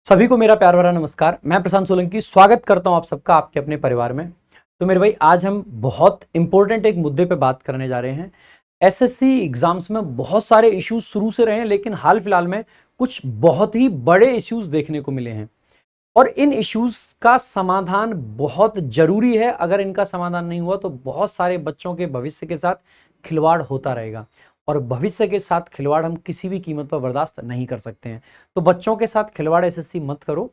सभी को मेरा प्यार भरा नमस्कार। मैं प्रशांत सोलंकी स्वागत करता हूं आप सबका आपके अपने परिवार में। तो मेरे भाई आज हम बहुत इंपॉर्टेंट एक मुद्दे पे बात करने जा रहे हैं। एसएससी एग्जाम्स में बहुत सारे इश्यूज शुरू से रहे हैं, लेकिन हाल फिलहाल में कुछ बहुत ही बड़े इश्यूज देखने को मिले हैं और इन इश्यूज का समाधान बहुत जरूरी है। अगर इनका समाधान नहीं हुआ तो बहुत सारे बच्चों के भविष्य के साथ खिलवाड़ होता रहेगा और भविष्य के साथ खिलवाड़ हम किसी भी कीमत पर बर्दाश्त नहीं कर सकते हैं। तो बच्चों के साथ खिलवाड़ एसएससी मत करो।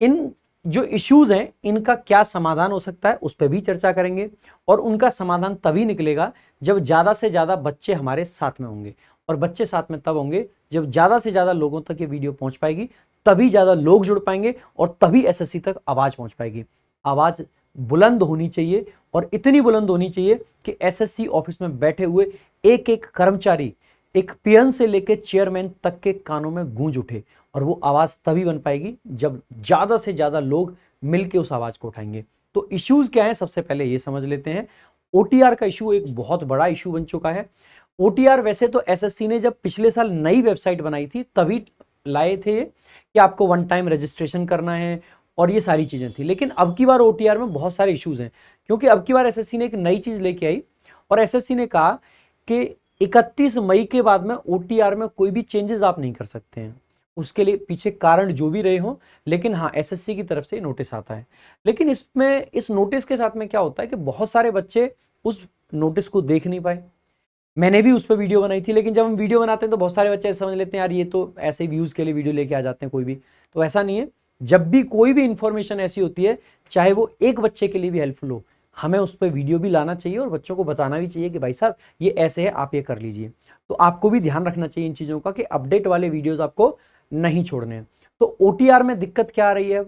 इन जो इश्यूज हैं इनका क्या समाधान हो सकता है उस पर भी चर्चा करेंगे और उनका समाधान तभी निकलेगा जब ज्यादा से ज्यादा बच्चे हमारे साथ में होंगे और बच्चे साथ में तब होंगे जब ज्यादा से ज्यादा लोगों तक ये वीडियो पहुंच पाएगी, तभी ज्यादा लोग जुड़ पाएंगे और तभी एसएससी तक आवाज पहुंच पाएगी। आवाज बुलंद होनी चाहिए और इतनी बुलंद होनी चाहिए कि एसएससी ऑफिस में बैठे हुए एक एक कर्मचारी, एक पीएन से लेकर चेयरमैन तक के कानों में गूंज उठे और वो आवाज तभी बन पाएगी जब ज्यादा से ज्यादा लोग मिलकर उस आवाज को उठाएंगे। तो इश्यूज क्या है सबसे पहले ये समझ लेते हैं। ओटीआर का इशू एक बहुत बड़ा इशू बन चुका है। ओटीआर वैसे तो एसएससी ने जब पिछले साल नई वेबसाइट बनाई थी तभी लाए थे कि आपको वन टाइम रजिस्ट्रेशन करना है और ये सारी चीजें थी, लेकिन अब की बार ओटीआर में बहुत सारे इश्यूज हैं क्योंकि अब की बार एसएससी ने एक नई चीज लेके आई और एसएससी ने कहा कि 31 मई के बाद में ओटीआर में कोई भी चेंजेस आप नहीं कर सकते हैं। उसके लिए पीछे कारण जो भी रहे हो, लेकिन हाँ एसएससी की तरफ से नोटिस आता है। लेकिन इसमें इस नोटिस के साथ में क्या होता है कि बहुत सारे बच्चे उस नोटिस को देख नहीं पाए। मैंने भी उस पर वीडियो बनाई थी, लेकिन जब हम वीडियो बनाते हैं तो बहुत सारे बच्चे ऐसे समझ लेते हैं यार ये तो ऐसे ही व्यूज के लिए वीडियो लेके आ जाते हैं कोई भी। तो ऐसा नहीं है। जब भी कोई भी इंफॉर्मेशन ऐसी होती है, चाहे वो एक बच्चे के लिए भी हेल्पफुल हो, हमें उस पर वीडियो भी लाना चाहिए और बच्चों को बताना भी चाहिए कि भाई साहब ये ऐसे है, आप ये कर लीजिए। तो आपको भी ध्यान रखना चाहिए इन चीज़ों का कि अपडेट वाले वीडियोस आपको नहीं छोड़ने हैं। तो ओटीआर में दिक्कत क्या आ रही है?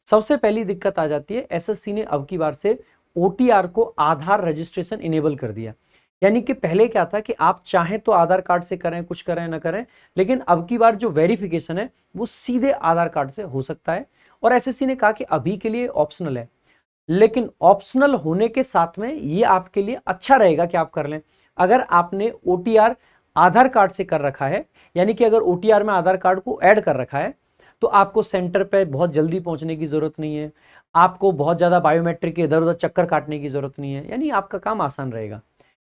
सबसे पहली दिक्कत आ जाती है, एसएससी ने अब की बार से ओटीआर को आधार रजिस्ट्रेशन इनेबल कर दिया। यानी कि पहले क्या था कि आप चाहें तो आधार कार्ड से करें, कुछ करें ना करें, लेकिन अब की बार जो वेरिफिकेशन है वो सीधे आधार कार्ड से हो सकता है। और एसएससी ने कहा कि अभी के लिए ऑप्शनल है, लेकिन ऑप्शनल होने के साथ में ये आपके लिए अच्छा रहेगा कि आप कर लें। अगर आपने ओटीआर आधार कार्ड से कर रखा है, यानी कि अगर ओटीआर में आधार कार्ड को ऐड कर रखा है, तो आपको सेंटर पे बहुत जल्दी पहुंचने की जरूरत नहीं है, आपको बहुत ज्यादा बायोमेट्रिक के इधर उधर चक्कर काटने की जरूरत नहीं है, यानी आपका काम आसान रहेगा।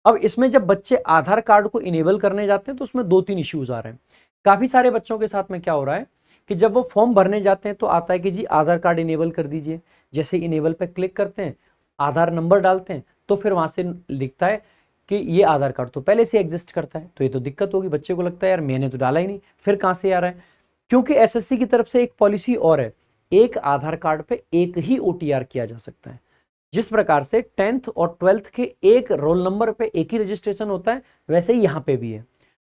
अब इसमें जब बच्चे आधार कार्ड को इनेबल करने जाते हैं तो उसमें 2-3 इश्यूज आ रहे हैं। काफी सारे बच्चों के साथ में क्या हो रहा है कि जब वो फॉर्म भरने जाते हैं तो आता है कि जी आधार कार्ड इनेबल कर दीजिए। जैसे इनेबल पे क्लिक करते हैं, आधार नंबर डालते हैं, तो फिर वहां से लिखता है कि ये आधार कार्ड तो पहले से एग्जिस्ट करता है। तो ये तो दिक्कत होगी, बच्चे को लगता है यार मैंने तो डाला ही नहीं, फिर कहां से आ रहा है? क्योंकि एसएससी की तरफ से एक पॉलिसी और है, एक आधार कार्ड पे एक ही ओटीआर किया जा सकता है। जिस प्रकार से 10th और 12th के एक रोल नंबर पे एक ही रजिस्ट्रेशन होता है, वैसे ही यहाँ पे भी है।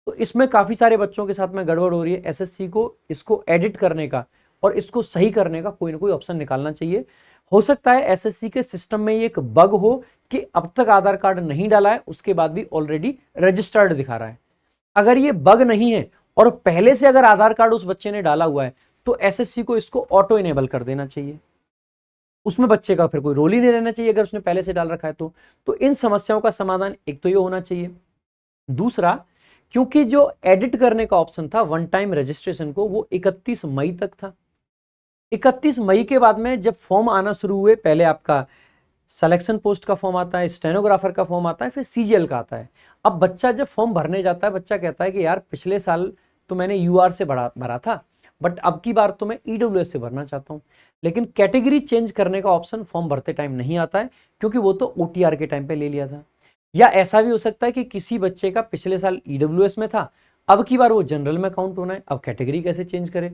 तो इसमें काफी सारे बच्चों के साथ में गड़बड़ हो रही है। एसएससी को इसको एडिट करने का और इसको सही करने का कोई ना कोई ऑप्शन निकालना चाहिए। हो सकता है एसएससी के सिस्टम में ये एक बग हो कि अब तक आधार कार्ड नहीं डाला है, उसके बाद भी ऑलरेडी रजिस्टर्ड दिखा रहा है। अगर ये बग नहीं है और पहले से अगर आधार कार्ड उस बच्चे ने डाला हुआ है, तो एसएससी को इसको ऑटो इनेबल कर देना चाहिए। उसमें बच्चे का फिर कोई रोल ही नहीं रहना चाहिए अगर उसने पहले से डाल रखा है तो इन समस्याओं का समाधान एक तो ये होना चाहिए। दूसरा, क्योंकि जो एडिट करने का ऑप्शन था वन टाइम रजिस्ट्रेशन को, वो 31 मई तक था। 31 मई के बाद में जब फॉर्म आना शुरू हुए, पहले आपका सिलेक्शन पोस्ट का फॉर्म आता है, स्टेनोग्राफर का फॉर्म आता है, फिर सीजीएल का आता है। अब बच्चा जब फॉर्म भरने जाता है, बच्चा कहता है कि यार पिछले साल तो मैंने यूआर से भरा था, बट अब की बार तो मैं ईडब्ल्यूएस से भरना चाहता हूं। लेकिन कैटेगरी चेंज करने का ऑप्शन फॉर्म भरते टाइम नहीं आता है, क्योंकि वो तो ओटीआर के टाइम पे ले लिया था। या ऐसा भी हो सकता है कि किसी बच्चे का पिछले साल ईडब्ल्यूएस में था, अब की बार वो जनरल में काउंट होना है, अब कैटेगरी कैसे चेंज करे?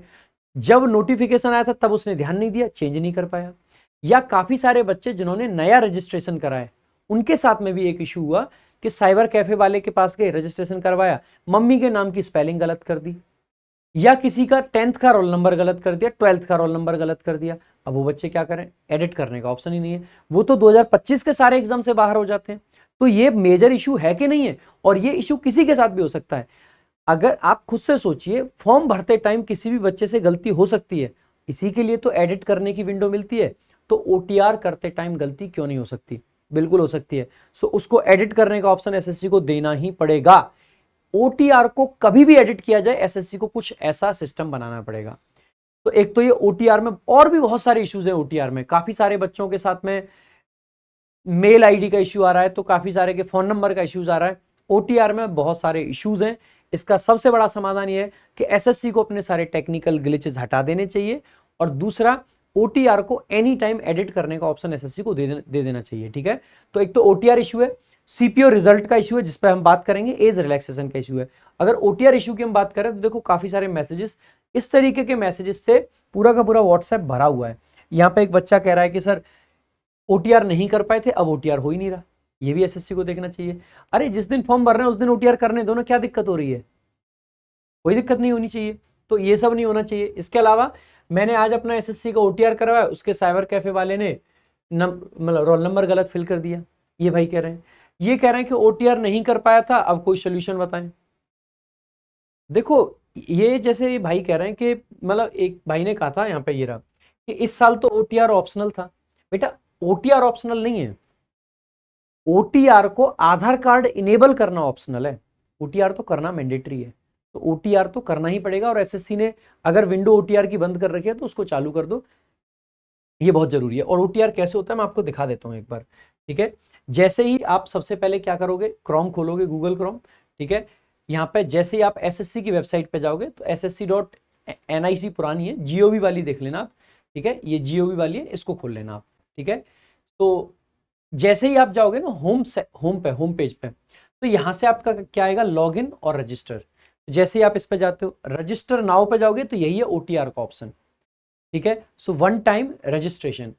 जब नोटिफिकेशन आया था तब उसने ध्यान नहीं दिया, चेंज नहीं कर पाया। या काफी सारे बच्चे जिन्होंने नया रजिस्ट्रेशन कराया, उनके साथ में भी एक इशू हुआ कि साइबर कैफे वाले के पास गए, रजिस्ट्रेशन करवाया, मम्मी के नाम की स्पेलिंग गलत कर दी, या किसी का 10th का रोल नंबर गलत कर दिया, 12th का रोल नंबर गलत कर दिया। अब वो बच्चे क्या करें? एडिट करने का ऑप्शन ही नहीं है, वो तो 2025 के सारे एग्जाम से बाहर हो जाते हैं। तो ये मेजर इशू है कि नहीं है? और ये इशू किसी के साथ भी हो सकता है। अगर आप खुद से सोचिए, फॉर्म भरते टाइम किसी भी बच्चे से गलती हो सकती है, इसी के लिए तो एडिट करने की विंडो मिलती है। तो ओटीआर करते टाइम गलती क्यों नहीं हो सकती? बिल्कुल हो सकती है। सो उसको एडिट करने का ऑप्शन एसएससी को देना ही पड़ेगा। ओटीआर को कभी भी एडिट किया जाए, एसएससी को कुछ ऐसा सिस्टम बनाना पड़ेगा। तो एक तो ये ओटीआर में और भी बहुत सारे इश्यूज हैं। ओटीआर में काफी सारे बच्चों के साथ में मेल आईडी का इश्यू आ रहा है, तो काफी सारे के फोन नंबर का इश्यूज आ रहा है। ओटीआर में बहुत सारे इश्यूज हैं। इसका सबसे बड़ा समाधान ये है कि एसएससी को अपने सारे टेक्निकल ग्लिचेस हटा देने चाहिए, और दूसरा ओटीआर को एनी टाइम एडिट करने का ऑप्शन एसएससी को दे देना चाहिए। ठीक है, तो एक तो ओटीआर इशू है, सीपीओ रिजल्ट का इशू है जिस पर हम बात करेंगे, एज रिलैक्सेशन का इशू है। अगर ओटीआर इशू की हम बात करें तो देखो काफी सारे मैसेजेस, इस तरीके के मैसेजेस से पूरा का पूरा व्हाट्सएप भरा हुआ है। यहाँ पे एक बच्चा कह रहा है कि सर ओटीआर नहीं कर पाए थे, अब ओटीआर हो ही नहीं रहा। ये भी एसएससी को देखना चाहिए। अरे जिस दिन फॉर्म भर रहे हैं उस दिन ओटीआर करने दो ना, क्या दिक्कत हो रही है? कोई दिक्कत नहीं होनी चाहिए। तो ये सब नहीं होना चाहिए। इसके अलावा मैंने आज अपना एसएससी का ओटीआर करवाया, उसके साइबर कैफे वाले ने मतलब रोल नंबर गलत फिल कर दिया। ये भाई कह रहे हैं, ये कह रहे हैं कि ओटीआर नहीं कर पाया था, अब कोई सोल्यूशन बताएं। देखो ये जैसे भाई कह रहे हैं कि मतलब एक भाई ने कहा था यहाँ पे, ये रहा कि इस साल तो ओटीआर ऑप्शनल था। बेटा ओटीआर ऑप्शनल नहीं है, ओटीआर को आधार कार्ड इनेबल करना ऑप्शनल है, ओटीआर तो करना मैंडेटरी है। तो ओटीआर तो करना ही पड़ेगा, और एसएससी ने अगर विंडो ओटीआर की बंद कर रखी है तो उसको चालू कर दो, ये बहुत जरूरी है। और ओटीआर कैसे होता है मैं आपको दिखा देता हूं एक बार। ठीक है, जैसे ही आप सबसे पहले क्या करोगे, क्रोम खोलोगे, गूगल क्रोम। ठीक है, यहाँ पे जैसे ही आप एसएससी की वेबसाइट पे जाओगे तो ssc.nic पुरानी है, जीओवी वाली देख लेना आप। ठीक है, ये जीओवी वाली है, इसको खोल लेना आप। ठीक है, तो जैसे ही आप जाओगे ना होम पेज पे, तो यहां से आपका क्या आएगा, लॉगिन और रजिस्टर। जैसे ही आप इस पे जाते हो, रजिस्टर नाउ पे जाओगे तो यही है ओटीआर का ऑप्शन। ठीक है, सो वन टाइम रजिस्ट्रेशन,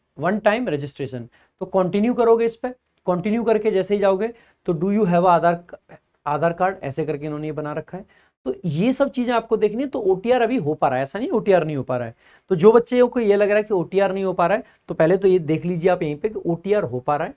तो कंटिन्यू करोगे इस पे। कंटिन्यू करके जैसे ही जाओगे तो do you have Aadhaar card, ऐसे करके इन्होंने ये बना रखा है। तो ये सब चीजें आपको देखनी है। तो ओटीआर अभी हो पा रहा है, ऐसा नहीं ओटीआर नहीं हो पा रहा है। तो जो बच्चे को ये लग रहा है कि ओटीआर नहीं हो पा रहा है, तो पहले तो ये देख लीजिए आप यहीं पे कि ओटीआर हो पा रहा है,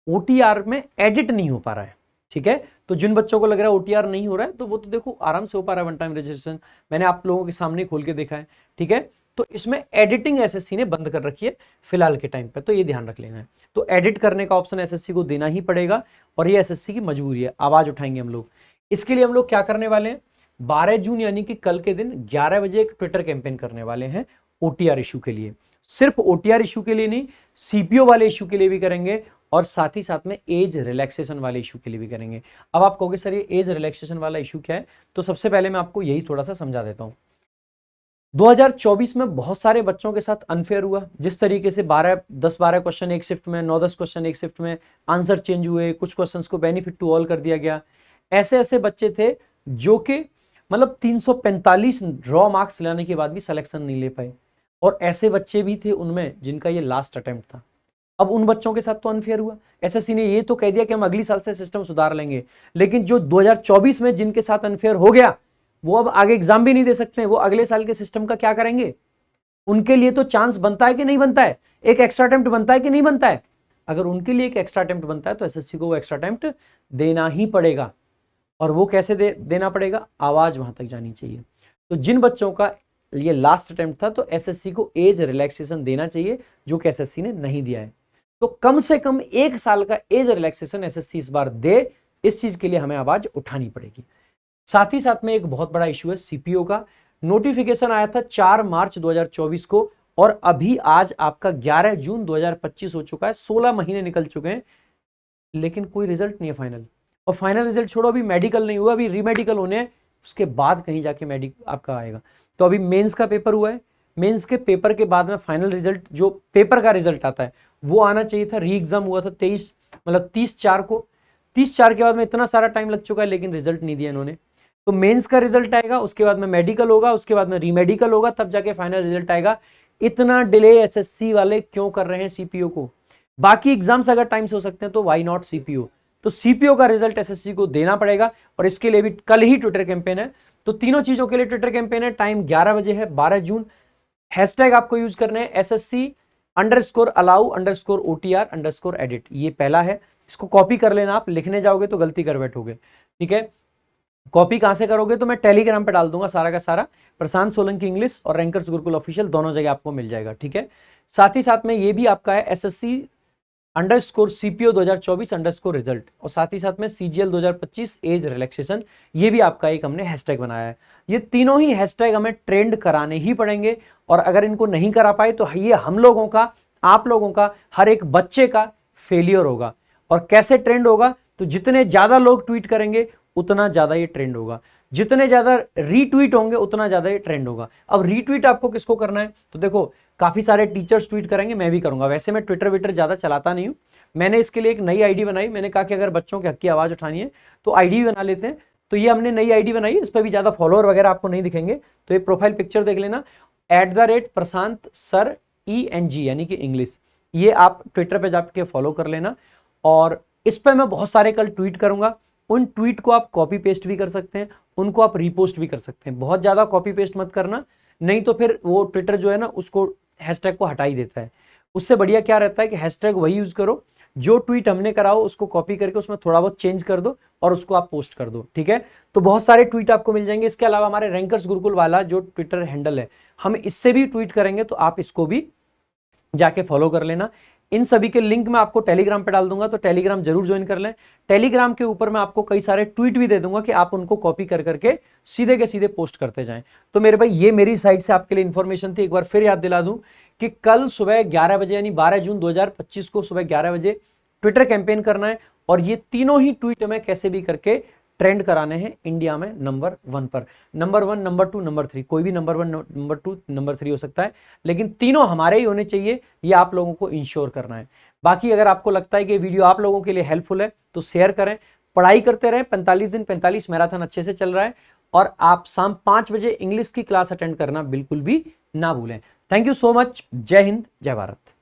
ओटीआर में एडिट नहीं हो पा रहा है। ठीक है, तो जिन बच्चों को लग रहा है ओटीआर नहीं हो रहा है, तो वो तो देखो आराम से हो पा रहा है वन टाइम रजिस्ट्रेशन, मैंने आप लोगों के सामने खोल के देखा है। ठीक है, तो इसमें एडिटिंग एसएससी ने बंद कर रखी है फिलहाल के टाइम पे, तो ये ध्यान रख लेना है। तो एडिट करने का ऑप्शन एसएससी को देना ही पड़ेगा, और ये एसएससी की मजबूरी है। आवाज उठाएंगे हम लोग। इसके लिए हम लोग क्या करने वाले हैं, 12 जून यानी कि कल के दिन 11 बजे एक ट्विटर कैंपेन करने वाले हैं ओटीआर इशू के लिए। सिर्फ ओटीआर इशू के लिए नहीं, सीपीओ वाले इशू के लिए भी करेंगे, और साथ ही साथ में एज रिलैक्सेशन वाले इशू के लिए भी करेंगे। अब आप कहोगे सर ये एज रिलैक्सेशन वाला इशू क्या है, तो सबसे पहले मैं आपको यही थोड़ा सा समझा देता हूं। 2024 में बहुत सारे बच्चों के साथ अनफेयर हुआ। जिस तरीके से 10-12 क्वेश्चन एक शिफ्ट में, 9-10 क्वेश्चन एक शिफ्ट में, आंसर चेंज हुए, कुछ क्वेश्चंस को बेनिफिट टू ऑल कर दिया गया। ऐसे ऐसे बच्चे थे जो कि मतलब 345 रॉ मार्क्स लाने के बाद भी सिलेक्शन नहीं ले पाए, और ऐसे बच्चे भी थे उनमें जिनका ये लास्ट अटेम्प्ट था। अब उन बच्चों के साथ तो अनफेयर हुआ। एसएससी ने ये तो कह दिया कि हम अगली साल से सिस्टम सुधार लेंगे, लेकिन जो 2024 में जिनके साथ अनफेयर हो गया, वो अब आगे एग्जाम भी नहीं दे सकते हैं। वो अगले साल के सिस्टम का क्या करेंगे? उनके लिए तो चांस बनता है कि नहीं बनता है, एक एक्स्ट्रा अटेम्प्ट बनता है कि नहीं बनता है? अगर उनके लिए एक एक्स्ट्रा अटेम्प्ट बनता है तो एसएससी को वो एक्स्ट्रा अटेम्प्ट देना ही पड़ेगा। और वो कैसे देना पड़ेगा? आवाज वहां तक जानी चाहिए। तो जिन बच्चों का ये लास्ट अटेम्प्ट था, तो एसएससी को एज रिलैक्सेशन देना चाहिए, जो कि एसएससी ने नहीं दिया है। तो कम से कम 1 साल का एज रिलैक्सेशन एसएससी इस बार दे, इस चीज के लिए हमें आवाज उठानी पड़ेगी। साथ ही साथ में एक बहुत बड़ा इशू है सीपीओ का। नोटिफिकेशन आया था 4 मार्च 2024 को, और अभी आज आपका 11 जून 2025 हो चुका है, 16 महीने निकल चुके हैं, लेकिन कोई रिजल्ट नहीं है फाइनल। और फाइनल रिजल्ट छोड़ो, अभी मेडिकल नहीं हुआ, अभी रीमेडिकल होने हैं, उसके बाद कहीं जाके आपका आएगा। तो अभी मेंस का पेपर हुआ है, मेंस के पेपर के बाद में फाइनल रिजल्ट, जो पेपर का रिजल्ट आता है वो आना चाहिए था। री एग्जाम हुआ था 30/4 को। 30/4 के बाद में इतना सारा टाइम लग चुका है, लेकिन रिजल्ट नहीं दिया इन्होंने। तो मेंस का रिजल्ट आएगा, उसके बाद में मेडिकल होगा, उसके बाद में रीमेडिकल होगा, तब जाके फाइनल रिजल्ट आएगा। इतना डिले एसएससी वाले क्यों कर रहे हैं सीपीओ को? बाकी एग्जाम्स अगर टाइम से हो सकते हैं तो वाई नॉट सीपीओ? तो सीपीओ का रिजल्ट एसएससी को देना पड़ेगा, और इसके लिए भी कल ही ट्विटर कैंपेन है। तो तीनों चीजों के लिए ट्विटर कैंपेन है, टाइम 11 बजे है, 12 जून। हैशटैग आपको यूज करने हैं SSC_allow_OTR_edit, ये पहला है। इसको कॉपी कर लेना, आप लिखने जाओगे तो गलती कर बैठोगे। ठीक है, कॉपी कहां से करोगे? तो मैं टेलीग्राम पे डाल दूंगा सारा का सारा, प्रशांत सोलंकी इंग्लिश और रैंकर्स गुरुकुल ऑफिशियल दोनों जगह आपको मिल जाएगा। ठीक है, साथ ही साथ में ये भी आपका है SSC CPO 2024 रिजल्ट, और साथ ही साथ में CGL 2025 एज रिलैक्सेशन, ये भी आपका एक हमने हैशटैग बनाया है। ये तीनों ही हैशटैग हमें ट्रेंड कराने ही पड़ेंगे, और अगर इनको नहीं करा पाए तो ये हम लोगों का, आप लोगों का, हर एक बच्चे का फेलियर होगा। और कैसे ट्रेंड होगा? तो जितने ज्यादा लोग ट्वीट करेंगे उतना ज्यादा ये ट्रेंड होगा, जितने ज्यादा रीट्वीट होंगे उतना ज्यादा ये ट्रेंड होगा। अब रीट्वीट आपको किसको करना है? तो देखो, काफी सारे टीचर्स ट्वीट करेंगे, मैं भी करूंगा। वैसे मैं ट्विटर विटर ज्यादा चलाता नहीं हूं, मैंने इसके लिए एक नई आईडी बनाई। मैंने कहा कि अगर बच्चों के हक की आवाज उठानी है तो आईडी बना लेते हैं, तो ये हमने नई आईडी बनाई है। इस पर भी ज्यादा फॉलोअर वगैरह आपको नहीं दिखेंगे, तो ये प्रोफाइल पिक्चर देख लेना, @प्रशांत सर ENG यानी कि इंग्लिश, ये आप ट्विटर पे जाके फॉलो कर लेना। और इस पर मैं बहुत सारे कल ट्वीट करूंगा, उन ट्वीट को आप कॉपी पेस्ट भी कर सकते हैं, उनको आप रीपोस्ट भी कर सकते हैं। बहुत ज्यादा कॉपी पेस्ट मत करना, नहीं तो फिर वो ट्विटर जो है ना उसको हैशटैग को हटा ही देता है। उससे बढ़िया क्या रहता है कि हैशटैग वही यूज करो, जो ट्वीट हमने करा हो उसको कॉपी करके उसमें थोड़ा बहुत चेंज कर दो और उसको आप पोस्ट कर दो, ठीक है? तो बहुत सारे ट्वीट आपको मिल जाएंगे। इसके अलावा हमारे रैंकर्स गुरुकुल वाला जो ट्विटर हैंडल है, हम इससे भी ट्वीट करेंगे, तो आप इसको भी जाके फॉलो कर लेना। इन सभी के लिंक मैं आपको टेलीग्राम पे डाल दूंगा, तो टेलीग्राम जरूर ज्वाइन कर लें। टेलीग्राम के ऊपर मैं आपको कई सारे ट्वीट भी दे दूंगा कि आप उनको कॉपी कर करके सीधे के सीधे पोस्ट करते जाएं। तो मेरे भाई, ये मेरी साइड से आपके लिए इंफॉर्मेशन थी। एक बार फिर याद दिला दूं कि कल सुबह 11 बजे यानी 12 जून 2025 को सुबह 11 बजे ट्विटर कैंपेन करना है, और ये तीनों ही ट्वीट हमें कैसे भी करके ट्रेंड कराने हैं इंडिया में नंबर 1 पर। नंबर 1, नंबर 2, नंबर 3, कोई भी नंबर 1, नंबर 2, नंबर 3 हो सकता है, लेकिन तीनों हमारे ही होने चाहिए, ये आप लोगों को इंश्योर करना है। बाकी अगर आपको लगता है कि वीडियो आप लोगों के लिए हेल्पफुल है तो शेयर करें, पढ़ाई करते रहें। 45 दिन 45 मैराथन अच्छे से चल रहा है, और आप शाम 5 बजे इंग्लिश की क्लास अटेंड करना बिल्कुल भी ना भूलें। Thank you so much. जय हिंद, जय भारत।